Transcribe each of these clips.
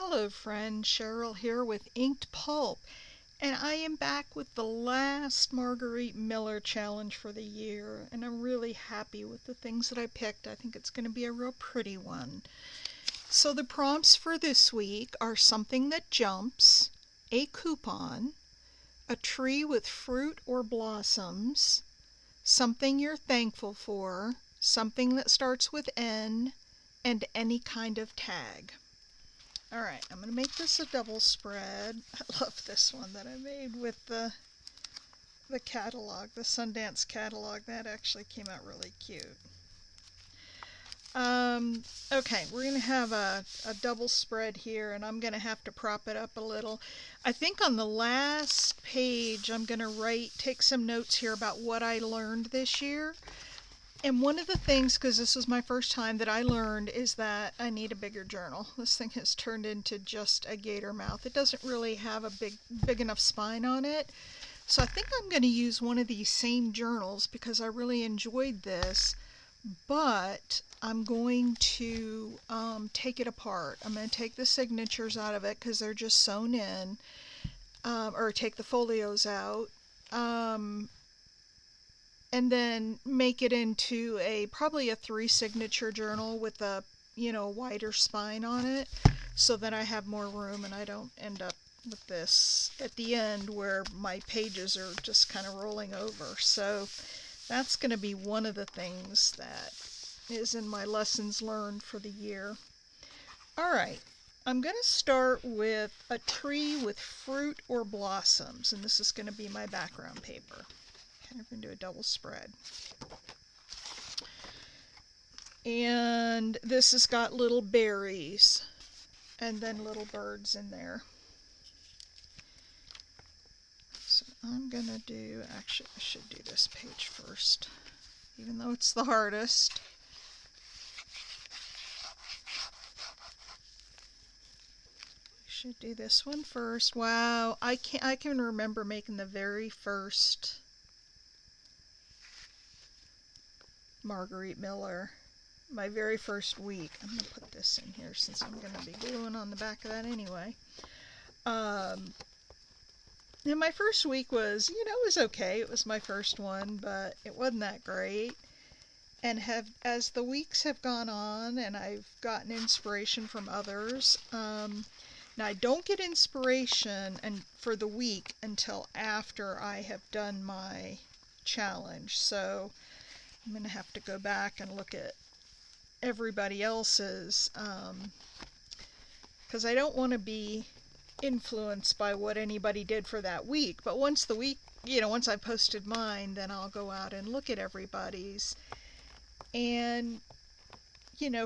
Hello friend, Cheryl here with Inked Pulp, and I am back with the last Margarete Miller challenge for the year, and I'm really happy with the things that I picked. I think it's going to be a real pretty one. So the prompts for this week are something that jumps, a coupon, a tree with fruit or blossoms, something you're thankful for, something that starts with N, and any kind of tag. Alright, I'm going to make this a double spread. I love this one that I made with the catalog, the Sundance catalog. That actually came out really cute. Okay, we're going to have a double spread here, and I'm going to have to prop it up a little. I think on the last page I'm going to take some notes here about what I learned this year. And one of the things, because this was my first time, that I learned is that I need a bigger journal. This thing has turned into just a gator mouth. It doesn't really have a big enough spine on it. So I think I'm going to use one of these same journals because I really enjoyed this. But I'm going to take it apart. I'm going to take the signatures out of it because they're just sewn in, or take the folios out. And then make it into probably a 3 signature journal with a wider spine on it, so that I have more room and I don't end up with this at the end where my pages are just kind of rolling over. So that's going to be one of the things that is in my lessons learned for the year. Alright, I'm going to start with a tree with fruit or blossoms, and this is going to be my background paper. I'm going to do a double spread. And this has got little berries and then little birds in there. So I'm going to do, actually I should do this page first, even though it's the hardest. I should do this one first. Wow, I can remember making the very first Margarete Miller, my very first week. I'm going to put this in here since I'm going to be gluing on the back of that anyway. And my first week was, it was okay. It was my first one, but it wasn't that great. And as the weeks have gone on and I've gotten inspiration from others, now I don't get inspiration for the week until after I have done my challenge. So I'm going to have to go back and look at everybody else's, because I don't want to be influenced by what anybody did for that week. But once the week, once I posted mine, then I'll go out and look at everybody's. And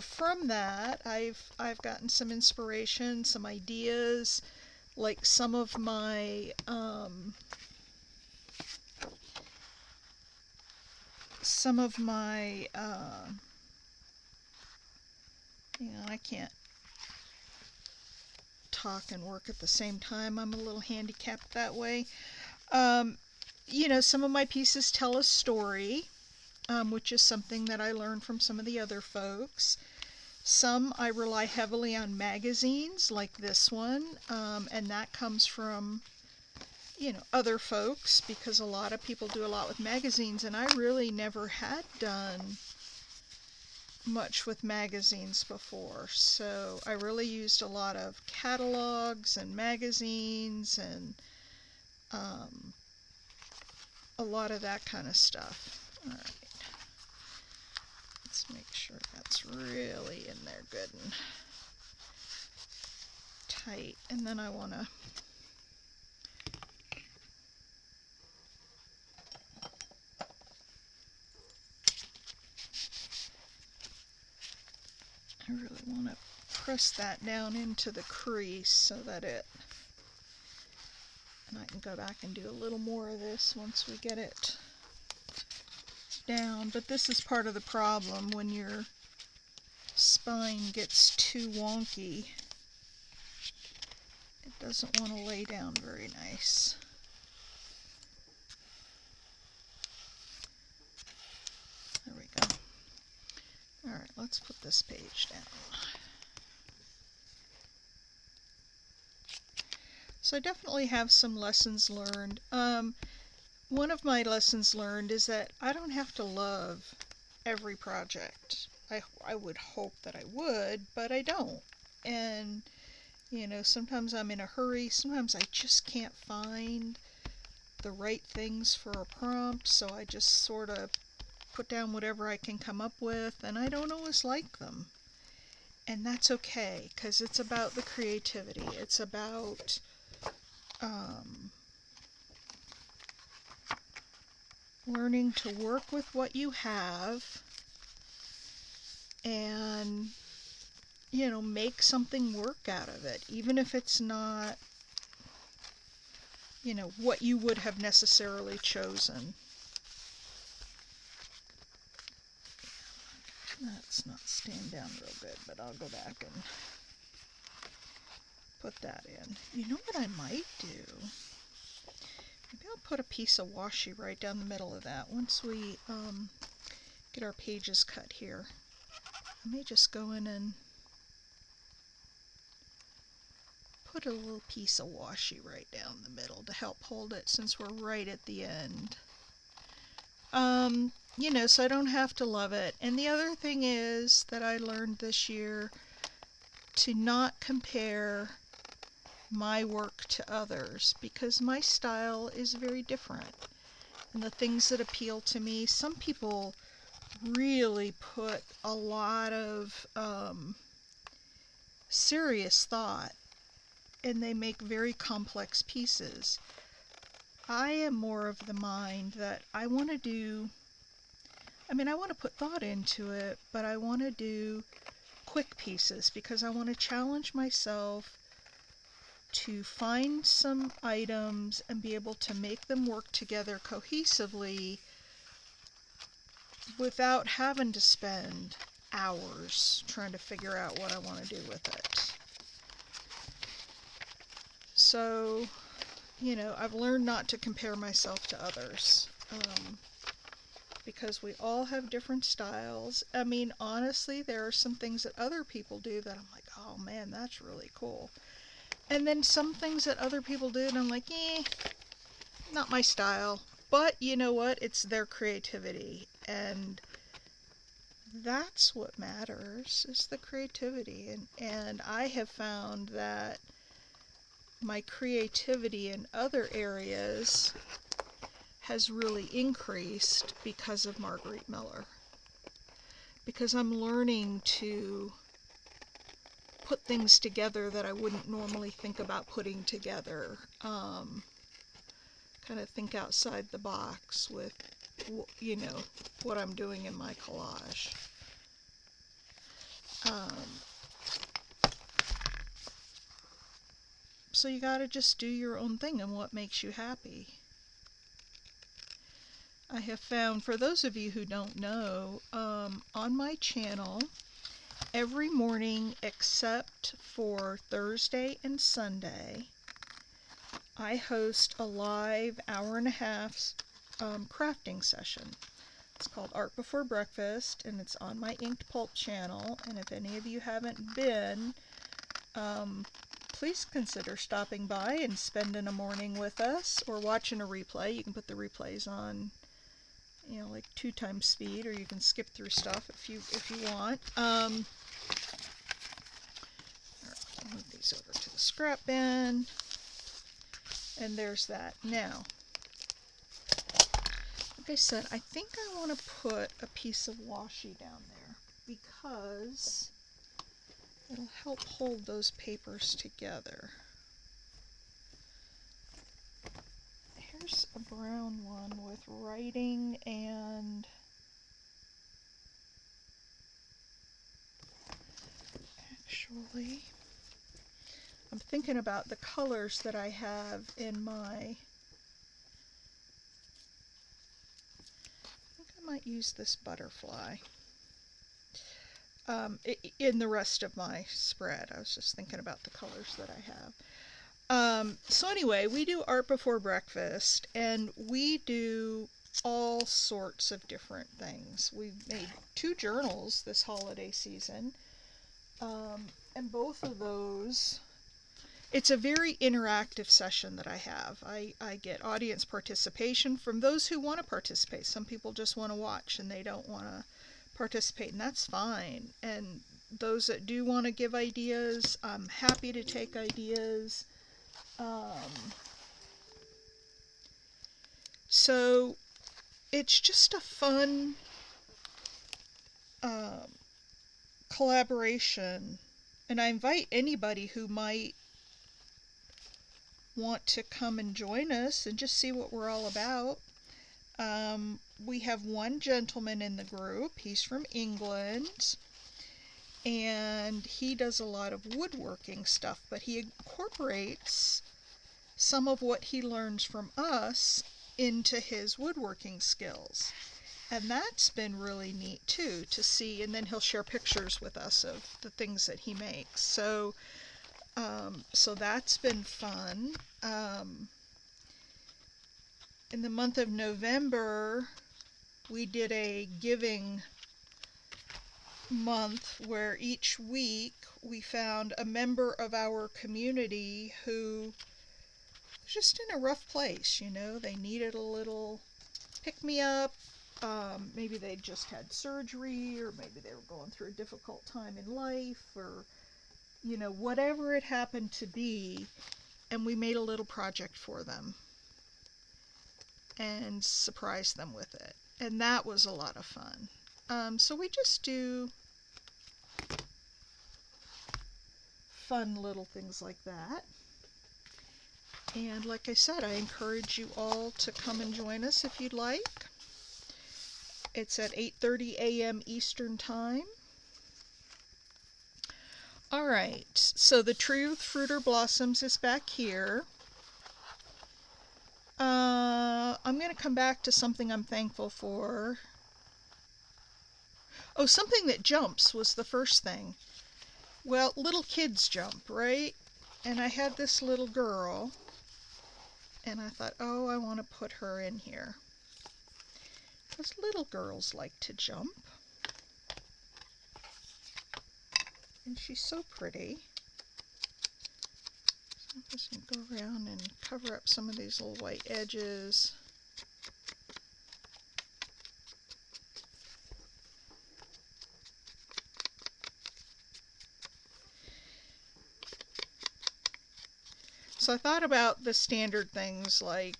from that I've gotten some inspiration, some ideas, like some of my I can't talk and work at the same time. I'm a little handicapped that way. Some of my pieces tell a story, which is something that I learned from some of the other folks. Some I rely heavily on magazines, like this one, and that comes from other folks, because a lot of people do a lot with magazines, and I really never had done much with magazines before. So I really used a lot of catalogs and magazines and a lot of that kind of stuff. All right, let's make sure that's really in there good and tight. And then I want to press that down into the crease so that and I can go back and do a little more of this once we get it down. But this is part of the problem when your spine gets too wonky. It doesn't want to lay down very nice. There we go. Alright, let's put this page down. So I definitely have some lessons learned. One of my lessons learned is that I don't have to love every project. I would hope that I would, but I don't. And, sometimes I'm in a hurry. Sometimes I just can't find the right things for a prompt, so I just sort of put down whatever I can come up with, and I don't always like them. And that's okay, because it's about the creativity. It's about learning to work with what you have and, make something work out of it, even if it's not, what you would have necessarily chosen. That's not staying down real good, but I'll go back and put that in. You know what I might do? Maybe I'll put a piece of washi right down the middle of that once we get our pages cut here. I may just go in and put a little piece of washi right down the middle to help hold it since we're right at the end. So I don't have to love it. And the other thing is that I learned this year to not compare my work to others, because my style is very different. And the things that appeal to me, some people really put a lot of serious thought, and they make very complex pieces. I am more of the mind that I want to put thought into it, but I want to do quick pieces because I want to challenge myself to find some items and be able to make them work together cohesively without having to spend hours trying to figure out what I want to do with it. So, I've learned not to compare myself to others, because we all have different styles. I mean, honestly, there are some things that other people do that I'm like, oh man, that's really cool. And then some things that other people do and I'm like, not my style. But you know what? It's their creativity. And that's what matters, is the creativity. And I have found that my creativity in other areas has really increased because of Margarete Miller. Because I'm learning to put things together that I wouldn't normally think about putting together. Kind of think outside the box with, what I'm doing in my collage. So you gotta just do your own thing and what makes you happy. I have found, for those of you who don't know, on my channel, every morning except for Thursday and Sunday, I host a live hour-and-a-half crafting session. It's called Art Before Breakfast, and it's on my Inked Pulp channel. And if any of you haven't been, please consider stopping by and spending a morning with us, or watching a replay. You can put the replays on, like 2 times speed, or you can skip through stuff if you want. I'll move these over to the scrap bin, and there's that. Now, like I said, I think I want to put a piece of washi down there because it'll help hold those papers together. Here's a brown one with writing and actually, I'm thinking about the colors that I have in my, I think I might use this butterfly in the rest of my spread. I was just thinking about the colors that I have. So anyway, we do Art Before Breakfast, and we do all sorts of different things. We made 2 journals this holiday season, and both of those It's a very interactive session that I have. I get audience participation from those who want to participate. Some people just want to watch and they don't want to participate, and that's fine. And those that do want to give ideas, I'm happy to take ideas. So it's just a fun collaboration, and I invite anybody who might want to come and join us and just see what we're all about. We have one gentleman in the group. He's from England, and he does a lot of woodworking stuff, but he incorporates some of what he learns from us into his woodworking skills. And that's been really neat too to see, and then he'll share pictures with us of the things that he makes. So that's been fun. In the month of November, we did a giving month where each week we found a member of our community who was just in a rough place. They needed a little pick-me-up. Maybe they just had surgery, or maybe they were going through a difficult time in life, or whatever it happened to be, and we made a little project for them and surprised them with it, and that was a lot of fun. So we just do fun little things like that. And like I said, I encourage you all to come and join us if you'd like. It's at 8:30 a.m. Eastern Time. All right, so the Tree with Fruit or Blossoms is back here. I'm going to come back to something I'm thankful for. Oh, something that jumps was the first thing. Well, little kids jump, right? And I had this little girl, and I thought, oh, I want to put her in here, because little girls like to jump. And she's so pretty. So I'm just going to go around and cover up some of these little white edges. So I thought about the standard things like,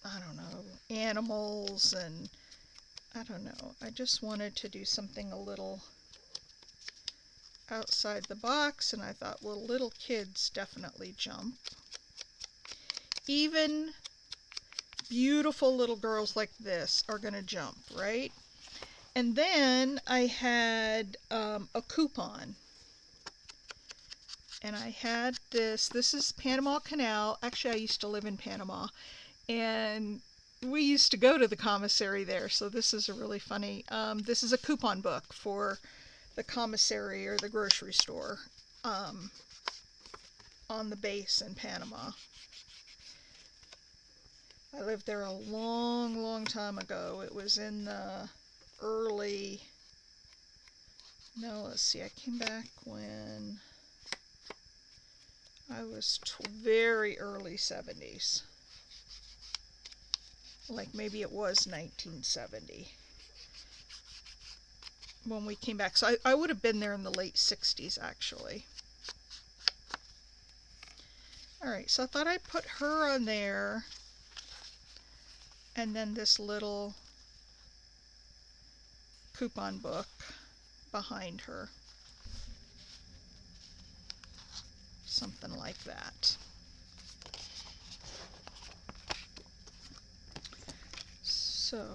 I don't know, animals, and I don't know. I just wanted to do something a little outside the box, and I thought, well, little kids definitely jump. Even beautiful little girls like this are going to jump, right? And then I had a coupon. And I had this is Panama Canal. Actually, I used to live in Panama, and we used to go to the commissary there, so this is a really funny, this is a coupon book for the commissary or the grocery store on the base in Panama. I lived there a long, long time ago. It was in the early, no, let's see, I came back when I was very early 70s. Like maybe it was 1970 when we came back. So I would have been there in the late 60s, actually. Alright, so I thought I'd put her on there, and then this little coupon book behind her. Something like that. So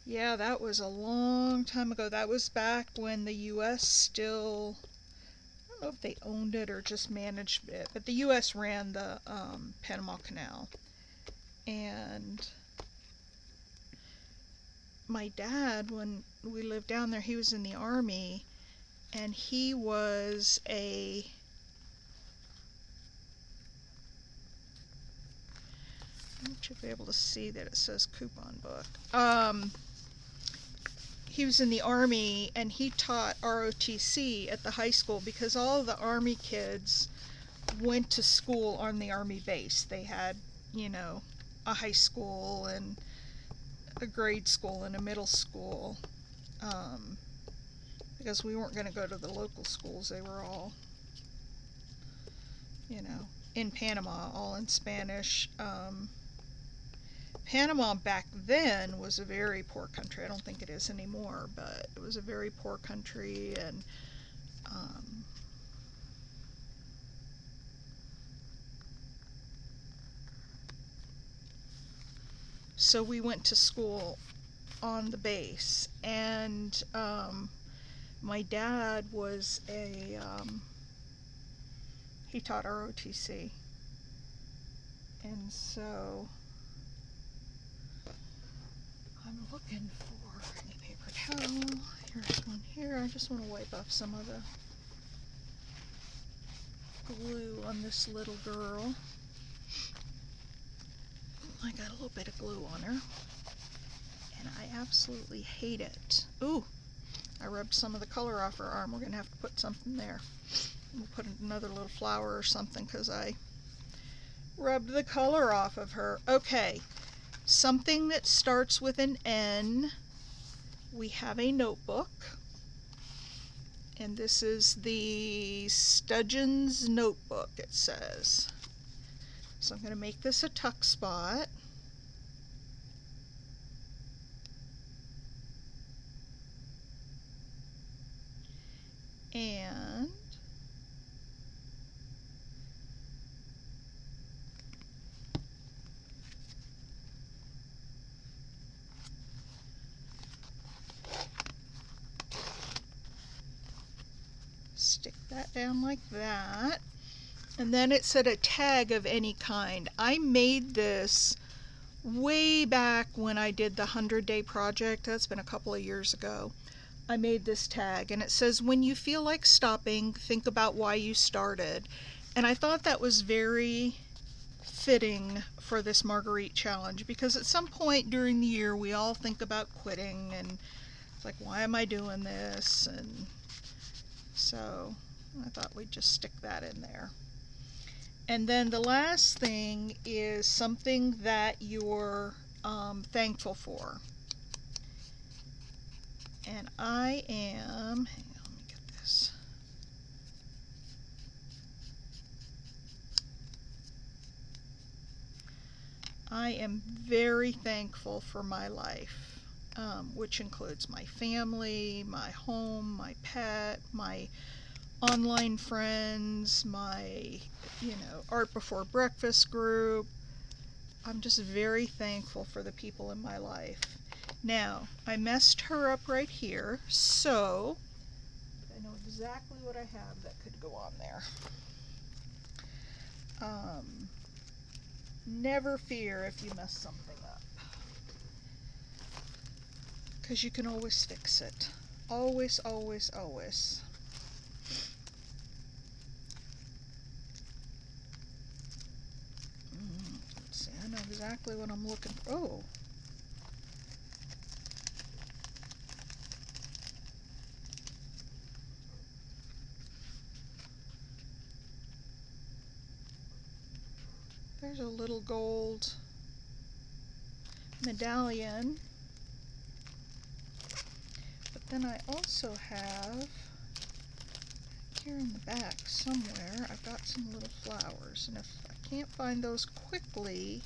yeah, that was a long time ago. That was back when the U.S. still, I don't know if they owned it or just managed it, but the U.S. ran the Panama Canal. And my dad, when we lived down there, he was in the Army, and he was a, I want you to be able to see that it says coupon book. he was in the Army, and he taught ROTC at the high school because all of the Army kids went to school on the Army base. They had, you know, a high school and a grade school and a middle school, because we weren't going to go to the local schools. They were all, you know, in Panama, all in Spanish. Panama back then was a very poor country. I don't think it is anymore, but it was a very poor country, and so we went to school on the base. And my dad was he taught ROTC, and so I'm looking for a paper towel. Here's one here. I just want to wipe off some of the glue on this little girl. I got a little bit of glue on her, and I absolutely hate it. Ooh, I rubbed some of the color off her arm. We're going to have to put something there. We'll put another little flower or something because I rubbed the color off of her. Okay, something that starts with an N. We have a notebook, and this is the Studgeon's notebook, it says. So I'm going to make this a tuck spot. And stick that down like that. And then it said a tag of any kind. I made this way back when I did the 100-day project. That's been a couple of years ago. I made this tag, and it says, when you feel like stopping, think about why you started. And I thought that was very fitting for this Margarete challenge, because at some point during the year we all think about quitting, and it's like, why am I doing this? And so I thought we'd just stick that in there. And then the last thing is something that you're thankful for. And I am, hang on, let me get this. I am very thankful for my life, which includes my family, my home, my pet, my online friends, my, Art Before Breakfast group. I'm just very thankful for the people in my life. Now, I messed her up right here, so I know exactly what I have that could go on there. Never fear if you mess something up, because you can always fix it. Always, always, always. Let's see, I know exactly what I'm looking for. Oh. There's a little gold medallion. But then I also have, here in the back somewhere, I've got some little flowers. And if I can't find those quickly,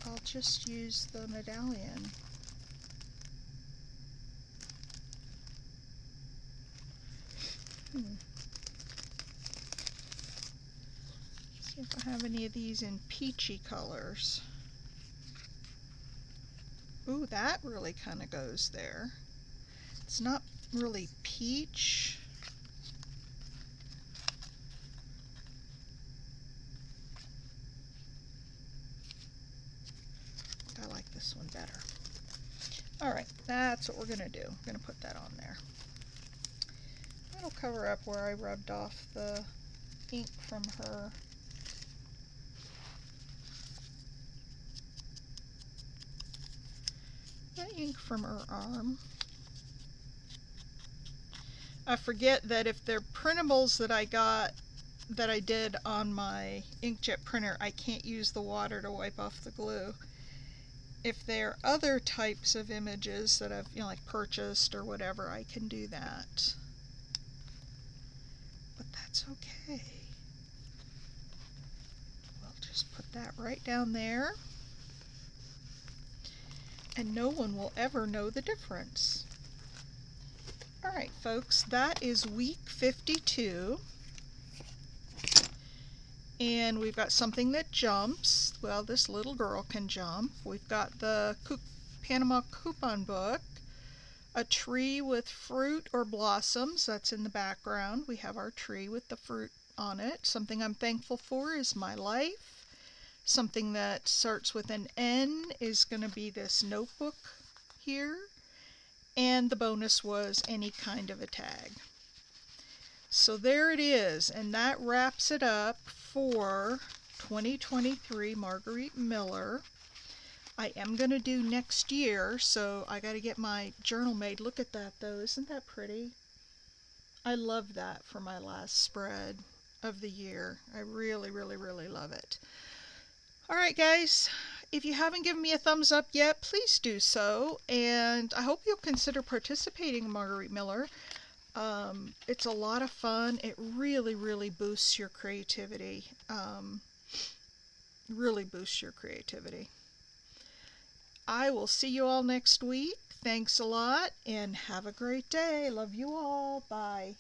I'll just use the medallion. See if I have any of these in peachy colors. Ooh, that really kind of goes there. It's not really peach. I like this one better. Alright, that's what we're going to do. We're going to put that on there. That'll cover up where I rubbed off the ink from her. The ink from her arm. I forget that if they're printables that I did on my inkjet printer, I can't use the water to wipe off the glue. If they're other types of images that I've like purchased or whatever, I can do that. But that's okay. We'll just put that right down there, and no one will ever know the difference. Alright folks, that is week 52. And we've got something that jumps. Well, this little girl can jump. We've got the Panama coupon book, a tree with fruit or blossoms, that's in the background. We have our tree with the fruit on it. Something I'm thankful for is my life. Something that starts with an N is going to be this notebook here. And the bonus was any kind of a tag. So there it is, and that wraps it up for 2023 Margarete Miller. I am going to do next year, so I got to get my journal made. Look at that though, isn't that pretty? I love that for my last spread of the year. I really, really, really love it. Alright guys, if you haven't given me a thumbs up yet, please do so, and I hope you'll consider participating in Margarete Miller. It's a lot of fun. It really, really boosts your creativity. Really boosts your creativity. I will see you all next week. Thanks a lot and have a great day. Love you all. Bye.